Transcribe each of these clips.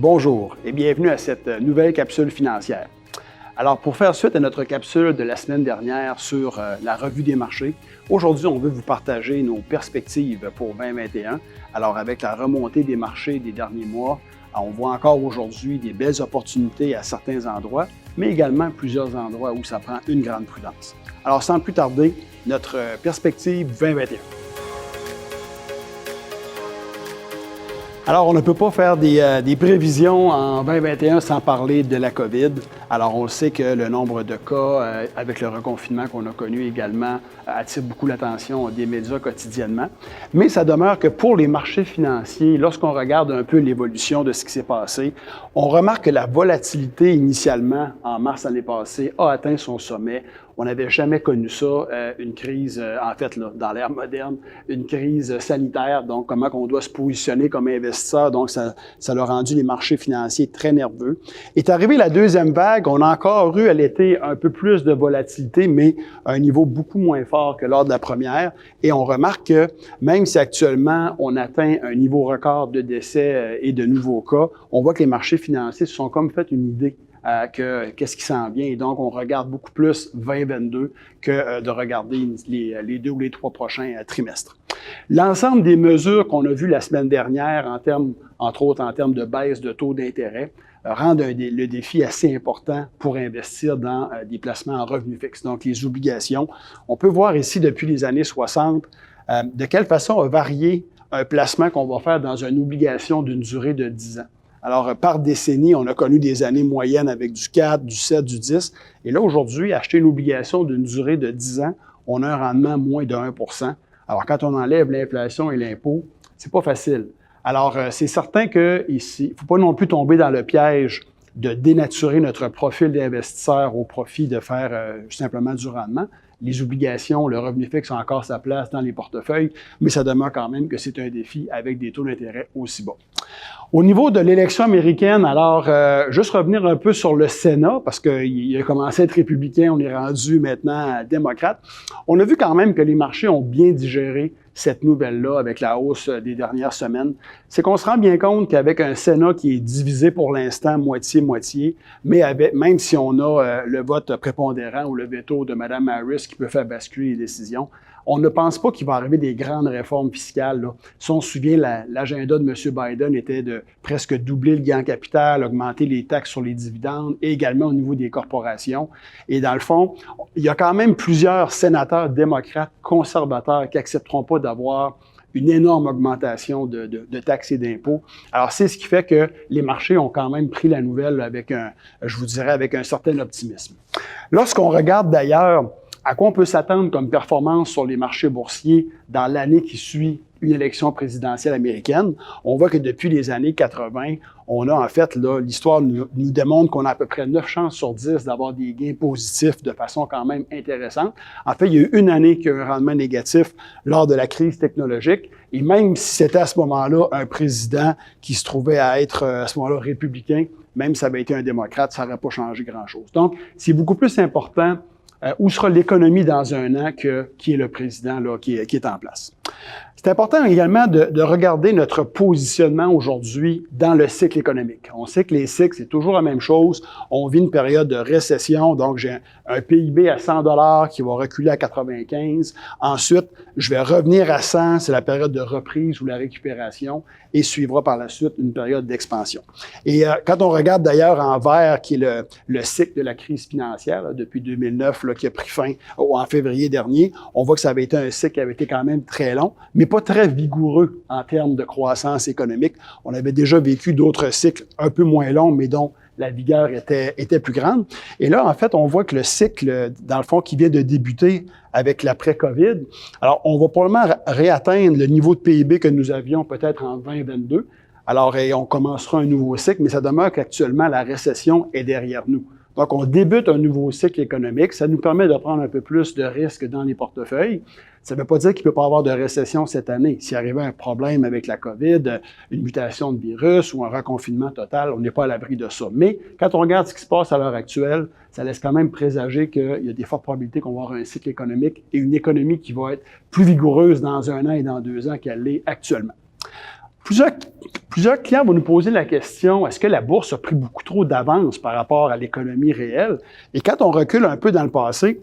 Bonjour et bienvenue à cette nouvelle capsule financière. Alors, pour faire suite à notre capsule de la semaine dernière sur la revue des marchés, aujourd'hui, on veut vous partager nos perspectives pour 2021. Alors, avec la remontée des marchés des derniers mois, on voit encore aujourd'hui des belles opportunités à certains endroits, mais également plusieurs endroits où ça prend une grande prudence. Alors, sans plus tarder, notre perspective 2021. Alors, on ne peut pas faire des prévisions en 2021 sans parler de la COVID. Alors, on sait que le nombre de cas avec le reconfinement qu'on a connu également attire beaucoup l'attention des médias quotidiennement. Mais ça demeure que pour les marchés financiers, lorsqu'on regarde un peu l'évolution de ce qui s'est passé, on remarque que la volatilité initialement, en mars l'année passée, a atteint son sommet. On n'avait jamais connu ça, une crise, en fait, là, dans l'ère moderne, une crise sanitaire, donc comment on doit se positionner comme investisseur. Donc, ça a rendu les marchés financiers très nerveux. Est arrivée la deuxième vague, on a encore eu à l'été un peu plus de volatilité, mais à un niveau beaucoup moins fort que lors de la première. Et on remarque que même si actuellement on atteint un niveau record de décès et de nouveaux cas, on voit que les marchés financiers se sont comme fait une idée qu'est-ce qui s'en vient. Et donc, on regarde beaucoup plus 2022 que de regarder les 2 ou les 3 prochains trimestres. L'ensemble des mesures qu'on a vues la semaine dernière, entre autres en termes de baisse de taux d'intérêt, rendent le défi assez important pour investir dans des placements en revenus fixes, donc les obligations. On peut voir ici, depuis les années 60, de quelle façon a varié un placement qu'on va faire dans une obligation d'une durée de 10 ans. Alors, par décennie, on a connu des années moyennes avec du 4, du 7, du 10. Et là, aujourd'hui, acheter une obligation d'une durée de 10 ans, on a un rendement moins de 1 %. Alors, quand on enlève l'inflation et l'impôt, c'est pas facile. Alors, c'est certain qu'ici, il ne faut pas non plus tomber dans le piège de dénaturer notre profil d'investisseur au profit de faire simplement du rendement. Les obligations, le revenu fixe ont encore sa place dans les portefeuilles, mais ça demeure quand même que c'est un défi avec des taux d'intérêt aussi bas. Au niveau de l'élection américaine, alors, juste revenir un peu sur le Sénat, parce qu'il a commencé à être républicain, on est rendu maintenant démocrate. On a vu quand même que les marchés ont bien digéré cette nouvelle-là avec la hausse des dernières semaines. C'est qu'on se rend bien compte qu'avec un Sénat qui est divisé pour l'instant moitié-moitié, mais même si on a le vote prépondérant ou le veto de Mme Harris qui peut faire basculer les décisions, on ne pense pas qu'il va arriver des grandes réformes fiscales, là. Si on se souvient, l'agenda de M. Biden était de presque doubler le gain capital, augmenter les taxes sur les dividendes et également au niveau des corporations. Et dans le fond, il y a quand même plusieurs sénateurs démocrates conservateurs qui n'accepteront pas d'avoir une énorme augmentation de taxes et d'impôts. Alors, c'est ce qui fait que les marchés ont quand même pris la nouvelle avec avec un certain optimisme. Lorsqu'on regarde d'ailleurs à quoi on peut s'attendre comme performance sur les marchés boursiers dans l'année qui suit une élection présidentielle américaine, on voit que depuis les années 80, on a en fait, là, l'histoire nous démontre qu'on a à peu près 9 chances sur 10 d'avoir des gains positifs de façon quand même intéressante. En fait, il y a eu une année qui a eu un rendement négatif lors de la crise technologique. Et même si c'était à ce moment-là un président qui se trouvait à être à ce moment-là républicain, même si ça avait été un démocrate, ça n'aurait pas changé grand-chose. Donc, c'est beaucoup plus important où sera l'économie dans un an qui est le président là, qui est en place. C'est important également de regarder notre positionnement aujourd'hui dans le cycle économique. On sait que les cycles, c'est toujours la même chose. On vit une période de récession, donc j'ai un PIB à 100 $ qui va reculer à 95. Ensuite, je vais revenir à 100, c'est la période de reprise ou la récupération, et suivra par la suite une période d'expansion. Et quand on regarde d'ailleurs en vert, qui est le cycle de la crise financière, là, depuis 2009, là, qui a pris fin en février dernier, on voit que ça avait été un cycle qui avait été quand même très long, mais pas très vigoureux en termes de croissance économique. On avait déjà vécu d'autres cycles un peu moins longs, mais dont la vigueur était plus grande. Et là, en fait, on voit que le cycle, dans le fond, qui vient de débuter avec l'après-COVID, alors on va probablement réatteindre le niveau de PIB que nous avions peut-être en 2022. Alors, on commencera un nouveau cycle, mais ça demeure qu'actuellement, la récession est derrière nous. Donc, on débute un nouveau cycle économique. Ça nous permet de prendre un peu plus de risques dans les portefeuilles. Ça ne veut pas dire qu'il ne peut pas avoir de récession cette année. S'il arrivait un problème avec la COVID, une mutation de virus ou un reconfinement total, on n'est pas à l'abri de ça. Mais quand on regarde ce qui se passe à l'heure actuelle, ça laisse quand même présager qu'il y a des fortes probabilités qu'on va avoir un cycle économique et une économie qui va être plus vigoureuse dans 1 an et dans 2 ans qu'elle l'est actuellement. Plusieurs clients vont nous poser la question, est-ce que la bourse a pris beaucoup trop d'avance par rapport à l'économie réelle? Et quand on recule un peu dans le passé,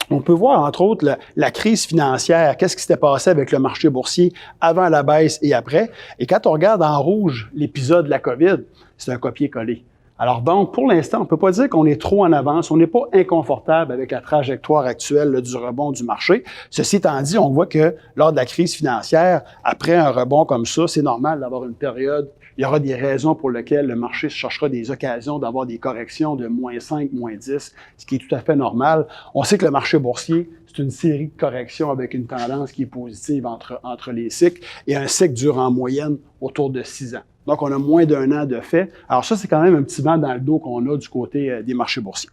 on peut voir, entre autres, la crise financière, qu'est-ce qui s'était passé avec le marché boursier avant la baisse et après. Et quand on regarde en rouge l'épisode de la COVID, c'est un copier-coller. Alors donc, pour l'instant, on ne peut pas dire qu'on est trop en avance, on n'est pas inconfortable avec la trajectoire actuelle du rebond du marché. Ceci étant dit, on voit que lors de la crise financière, après un rebond comme ça, c'est normal d'avoir une période, il y aura des raisons pour lesquelles le marché cherchera des occasions d'avoir des corrections de -5, -10, ce qui est tout à fait normal. On sait que le marché boursier, c'est une série de corrections avec une tendance qui est positive entre les cycles, et un cycle dure en moyenne autour de 6 ans. Donc, on a moins d'1 an de fait. Alors ça, c'est quand même un petit vent dans le dos qu'on a du côté des marchés boursiers.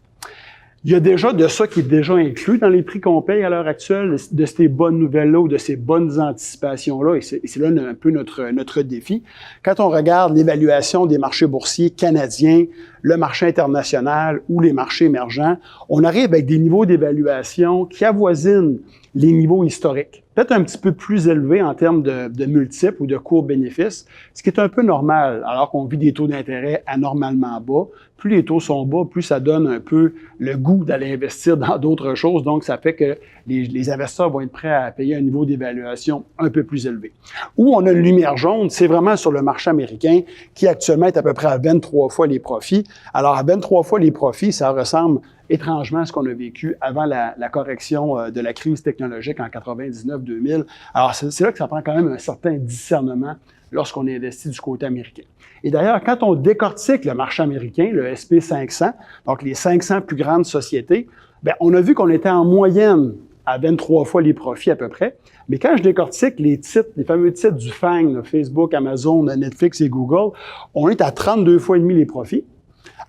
Il y a déjà de ça qui est déjà inclus dans les prix qu'on paye à l'heure actuelle, de ces bonnes nouvelles-là ou de ces bonnes anticipations-là, et c'est là un peu notre défi. Quand on regarde l'évaluation des marchés boursiers canadiens, le marché international ou les marchés émergents, on arrive avec des niveaux d'évaluation qui avoisinent les niveaux historiques. Peut-être un petit peu plus élevés en termes de multiples ou de cours-bénéfices, ce qui est un peu normal, alors qu'on vit des taux d'intérêt anormalement bas. Plus les taux sont bas, plus ça donne un peu le goût d'aller investir dans d'autres choses. Donc, ça fait que les investisseurs vont être prêts à payer un niveau d'évaluation un peu plus élevé. Où on a une lumière jaune, c'est vraiment sur le marché américain qui actuellement est à peu près à 23 fois les profits. Alors, à 23 fois les profits, ça ressemble étrangement à ce qu'on a vécu avant la correction de la crise technologique en 99-2000. Alors, c'est là que ça prend quand même un certain discernement lorsqu'on investit du côté américain. Et d'ailleurs, quand on décortique le marché américain, le SP 500, donc les 500 plus grandes sociétés, bien, on a vu qu'on était en moyenne à 23 fois les profits à peu près. Mais quand je décortique les titres, les fameux titres du FANG, là, Facebook, Amazon, Netflix et Google, on est à 32 fois et demi les profits.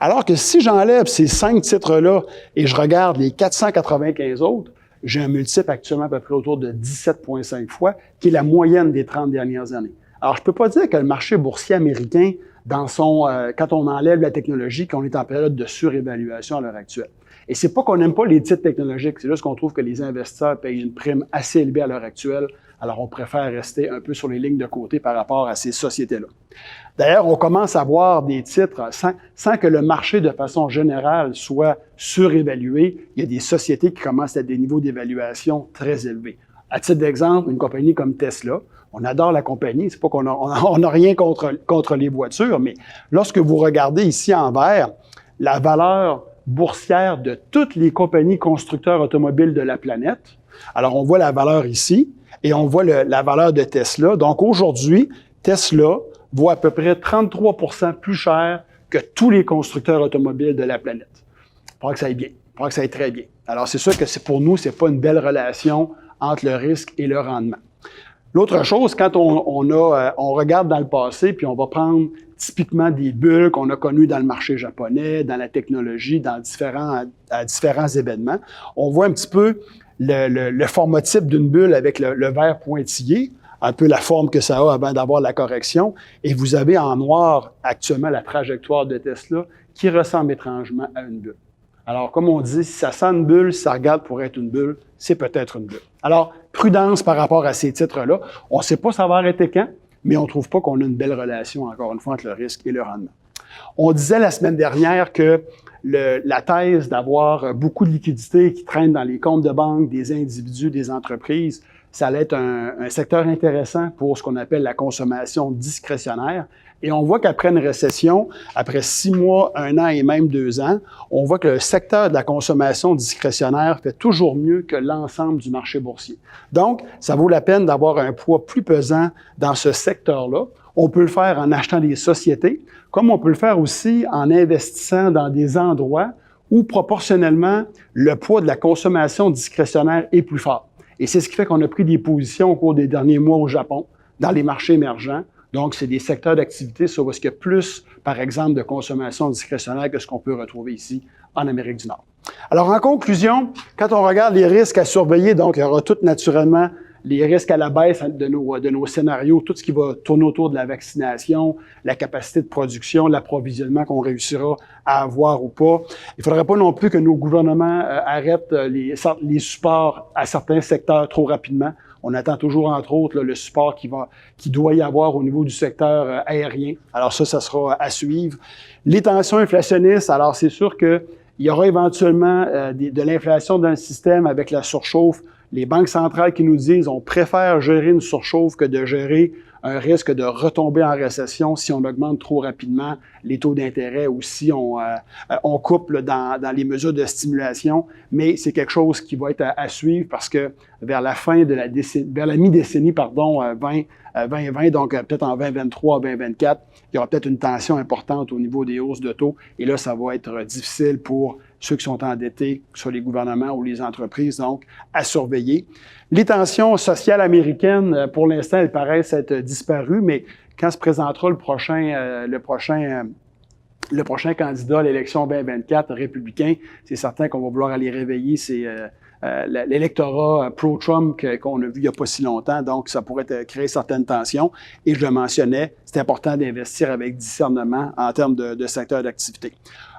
Alors que si j'enlève ces 5 titres-là et je regarde les 495 autres, j'ai un multiple actuellement à peu près autour de 17,5 fois, qui est la moyenne des 30 dernières années. Alors, je peux pas dire que le marché boursier américain, quand on enlève la technologie, qu'on est en période de surévaluation à l'heure actuelle. Et c'est pas qu'on n'aime pas les titres technologiques, c'est juste qu'on trouve que les investisseurs payent une prime assez élevée à l'heure actuelle. Alors, on préfère rester un peu sur les lignes de côté par rapport à ces sociétés-là. D'ailleurs, on commence à voir des titres sans que le marché, de façon générale, soit surévalué. Il y a des sociétés qui commencent à des niveaux d'évaluation très élevés. À titre d'exemple, une compagnie comme Tesla, on adore la compagnie, c'est pas qu'on a rien contre les voitures, mais lorsque vous regardez ici en vert, la valeur boursière de toutes les compagnies constructeurs automobiles de la planète, alors on voit la valeur ici, et on voit la valeur de Tesla. Donc aujourd'hui, Tesla vaut à peu près 33 % plus cher que tous les constructeurs automobiles de la planète. Il faudra que ça aille bien, il faudra que ça aille très bien. Alors c'est sûr que pour nous, c'est pas une belle relation entre le risque et le rendement. L'autre chose, quand on regarde dans le passé, puis on va prendre typiquement des bulles qu'on a connues dans le marché japonais, dans la technologie, dans différents événements, on voit un petit peu le format type d'une bulle avec le vert pointillé, un peu la forme que ça a avant d'avoir la correction, et vous avez en noir actuellement la trajectoire de Tesla qui ressemble étrangement à une bulle. Alors, comme on dit, si ça sent une bulle, si ça regarde pour être une bulle, c'est peut-être une bulle. Alors, prudence par rapport à ces titres-là. On ne sait pas ça va arrêter quand, mais on ne trouve pas qu'on a une belle relation, encore une fois, entre le risque et le rendement. On disait la semaine dernière que la thèse d'avoir beaucoup de liquidités qui traînent dans les comptes de banque des individus, des entreprises, ça allait être un secteur intéressant pour ce qu'on appelle la consommation discrétionnaire. Et on voit qu'après une récession, après 6 mois, 1 an et même 2 ans, on voit que le secteur de la consommation discrétionnaire fait toujours mieux que l'ensemble du marché boursier. Donc, ça vaut la peine d'avoir un poids plus pesant dans ce secteur-là. On peut le faire en achetant des sociétés, comme on peut le faire aussi en investissant dans des endroits où proportionnellement, le poids de la consommation discrétionnaire est plus fort. Et c'est ce qui fait qu'on a pris des positions au cours des derniers mois au Japon, dans les marchés émergents. Donc, c'est des secteurs d'activité sur où il y a plus, par exemple, de consommation discrétionnaire que ce qu'on peut retrouver ici en Amérique du Nord. Alors, en conclusion, quand on regarde les risques à surveiller, donc il y aura tout naturellement les risques à la baisse de nos scénarios, tout ce qui va tourner autour de la vaccination, la capacité de production, l'approvisionnement qu'on réussira à avoir ou pas. Il ne faudrait pas non plus que nos gouvernements arrêtent les supports à certains secteurs trop rapidement. On attend toujours, entre autres, là, le support qui doit y avoir au niveau du secteur aérien. Alors ça sera à suivre. Les tensions inflationnistes, alors c'est sûr qu'il y aura éventuellement de l'inflation dans le système avec la surchauffe. Les banques centrales qui nous disent on préfère gérer une surchauffe que de gérer un risque de retomber en récession si on augmente trop rapidement les taux d'intérêt ou si on coupe là, dans les mesures de stimulation. Mais c'est quelque chose qui va être à suivre parce que vers la fin de la décennie, vers la mi-décennie, 2020, donc peut-être en 2023, 2024, il y aura peut-être une tension importante au niveau des hausses de taux. Et là, ça va être difficile pour ceux qui sont endettés, que ce soit les gouvernements ou les entreprises, donc à surveiller. Les tensions sociales américaines, pour l'instant, elles paraissent être disparues, mais quand se présentera le prochain candidat à l'élection 2024 républicain, c'est certain qu'on va vouloir aller réveiller l'électorat pro-Trump qu'on a vu il n'y a pas si longtemps, donc ça pourrait créer certaines tensions. Et je le mentionnais, c'est important d'investir avec discernement en termes de secteur d'activité.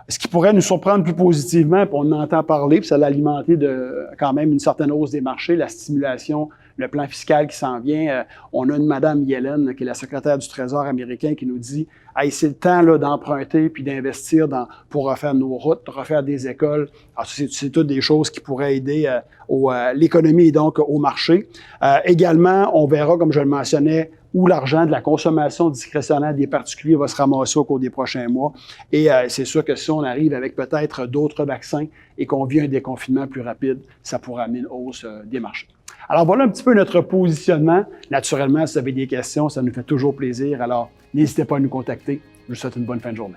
Ce qui pourrait nous surprendre plus positivement, puis on en entend parler, puis ça l'a alimenté de quand même une certaine hausse des marchés, la stimulation, le plan fiscal qui s'en vient. On a une Madame Yellen, qui est la secrétaire du Trésor américain, qui nous dit « Hey, c'est le temps là, d'emprunter puis d'investir pour refaire nos routes, refaire des écoles. » Alors, c'est toutes des choses qui pourraient aider l'économie et donc au marché. Également, on verra, comme je le mentionnais, où l'argent de la consommation discrétionnaire des particuliers va se ramasser au cours des prochains mois. Et c'est sûr que si on arrive avec peut-être d'autres vaccins et qu'on vit un déconfinement plus rapide, ça pourra amener une hausse des marchés. Alors voilà un petit peu notre positionnement. Naturellement, si vous avez des questions, ça nous fait toujours plaisir. Alors, n'hésitez pas à nous contacter. Je vous souhaite une bonne fin de journée.